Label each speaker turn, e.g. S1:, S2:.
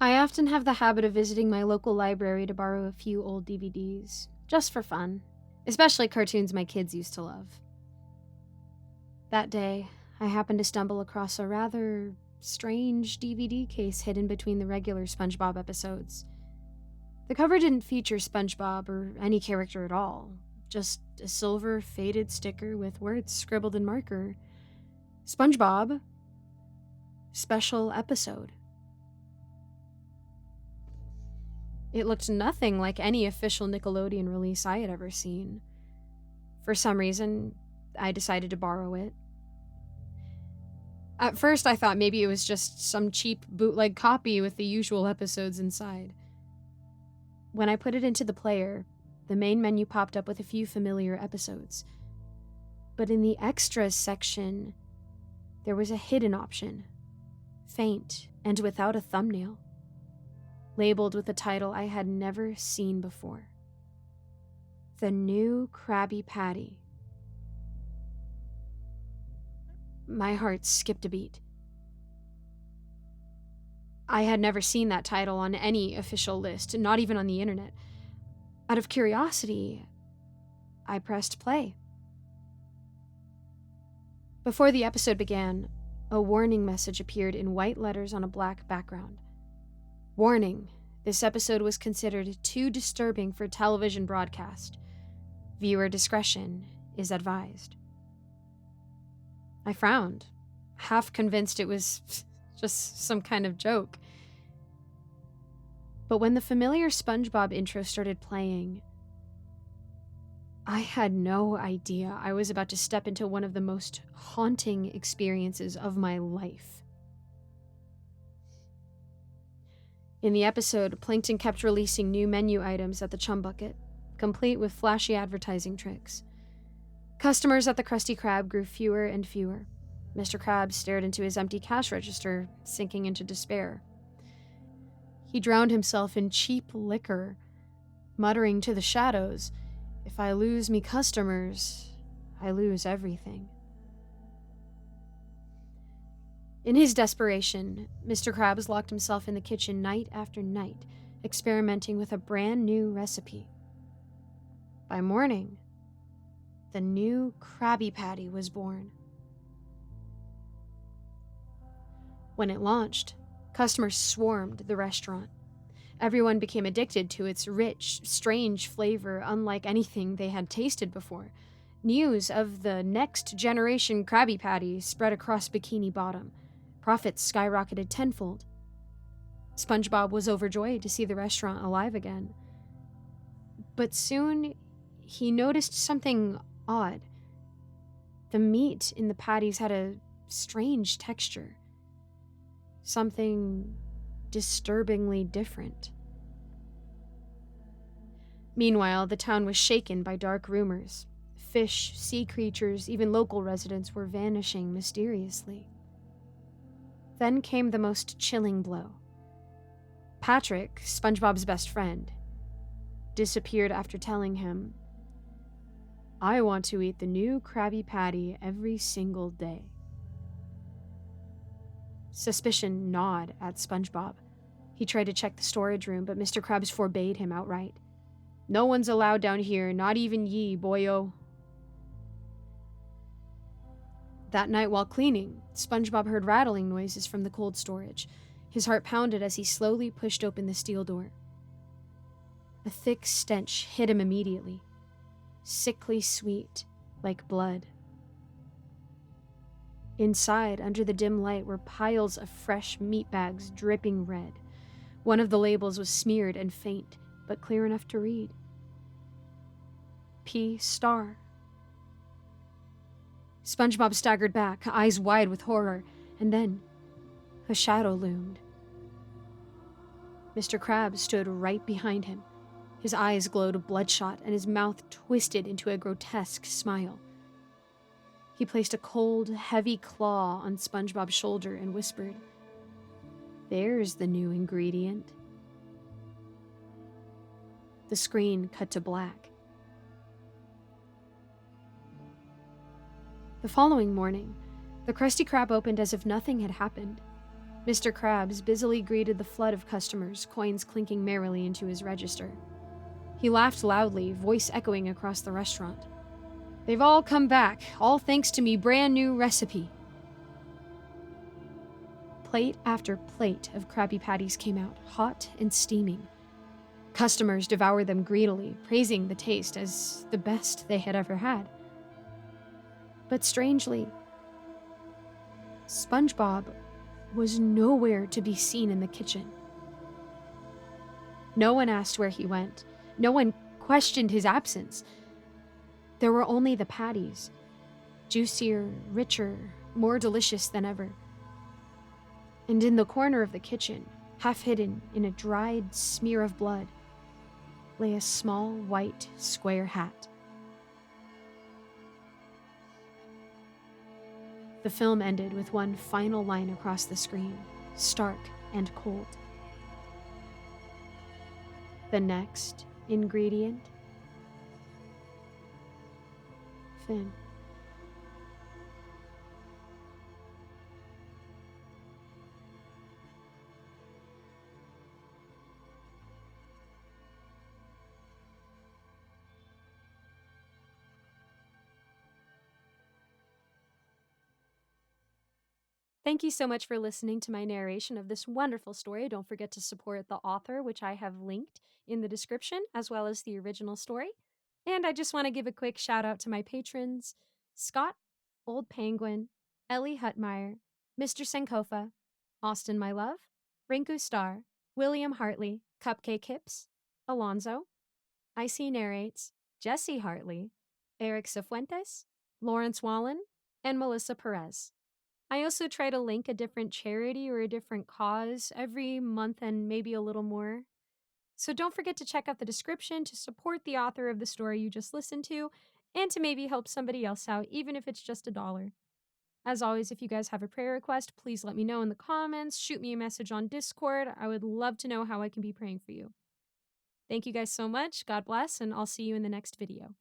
S1: I often have the habit of visiting my local library to borrow a few old DVDs, just for fun, especially cartoons my kids used to love. That day, I happened to stumble across a rather strange DVD case hidden between the regular SpongeBob episodes. The cover didn't feature SpongeBob or any character at all, just a silver faded sticker with words scribbled in marker. SpongeBob, special episode. It looked nothing like any official Nickelodeon release I had ever seen. For some reason, I decided to borrow it. At first, I thought maybe it was just some cheap bootleg copy with the usual episodes inside. When I put it into the player, the main menu popped up with a few familiar episodes. But in the extras section, there was a hidden option, faint and without a thumbnail, labeled with a title I had never seen before. The New Krabby Patty. My heart skipped a beat. I had never seen that title on any official list, not even on the internet. Out of curiosity, I pressed play. Before the episode began, a warning message appeared in white letters on a black background. Warning, this episode was considered too disturbing for television broadcast. Viewer discretion is advised. I frowned, half convinced it was just some kind of joke. But when the familiar SpongeBob intro started playing, I had no idea I was about to step into one of the most haunting experiences of my life. In the episode, Plankton kept releasing new menu items at the Chum Bucket, complete with flashy advertising tricks. Customers at the Krusty Krab grew fewer and fewer. Mr. Krabs stared into his empty cash register, sinking into despair. He drowned himself in cheap liquor, muttering to the shadows, "If I lose me customers, I lose everything." In his desperation, Mr. Krabs locked himself in the kitchen night after night, experimenting with a brand new recipe. By morning, the new Krabby Patty was born. When it launched, customers swarmed the restaurant. Everyone became addicted to its rich, strange flavor unlike anything they had tasted before. News of the next generation Krabby Patty spread across Bikini Bottom. Profits skyrocketed tenfold. SpongeBob was overjoyed to see the restaurant alive again. But soon, he noticed something odd. The meat in the patties had a strange texture. Something disturbingly different. Meanwhile, the town was shaken by dark rumors. Fish, sea creatures, even local residents were vanishing mysteriously. Then came the most chilling blow. Patrick, SpongeBob's best friend, disappeared after telling him, "I want to eat the new Krabby Patty every single day." Suspicion gnawed at SpongeBob. He tried to check the storage room, but Mr. Krabs forbade him outright. "No one's allowed down here, not even ye, boyo." That night while cleaning, SpongeBob heard rattling noises from the cold storage. His heart pounded as he slowly pushed open the steel door. A thick stench hit him immediately, sickly sweet, like blood. Inside, under the dim light, were piles of fresh meat bags dripping red. One of the labels was smeared and faint, but clear enough to read. P. Star. SpongeBob staggered back, eyes wide with horror, and then a shadow loomed. Mr. Krabs stood right behind him. His eyes glowed bloodshot, and his mouth twisted into a grotesque smile. He placed a cold, heavy claw on SpongeBob's shoulder and whispered, "There's the new ingredient." The screen cut to black. The following morning, the Krusty Krab opened as if nothing had happened. Mr. Krabs busily greeted the flood of customers, coins clinking merrily into his register. He laughed loudly, voice echoing across the restaurant. "They've all come back, all thanks to me brand new recipe." Plate after plate of Krabby Patties came out, hot and steaming. Customers devoured them greedily, praising the taste as the best they had ever had. But strangely, SpongeBob was nowhere to be seen in the kitchen. No one asked where he went. No one questioned his absence. There were only the patties, juicier, richer, more delicious than ever. And in the corner of the kitchen, half hidden in a dried smear of blood, lay a small white square hat. The film ended with one final line across the screen, stark and cold. The next ingredient? Finn. Thank you so much for listening to my narration of this wonderful story. Don't forget to support the author, which I have linked in the description, as well as the original story. And I just want to give a quick shout out to my patrons: Scott, Old Penguin, Ellie Hutmeyer, Mr. Sankofa, Austin My Love, Rinku Star, William Hartley, Cupcake Hips, Alonzo, Icy Narrates, Jesse Hartley, Eric Cifuentes, Lawrence Wallen, and Melissa Perez. I also try to link a different charity or a different cause every month and maybe a little more. So don't forget to check out the description to support the author of the story you just listened to and to maybe help somebody else out, even if it's just $1. As always, if you guys have a prayer request, please let me know in the comments. Shoot me a message on Discord. I would love to know how I can be praying for you. Thank you guys so much. God bless, and I'll see you in the next video.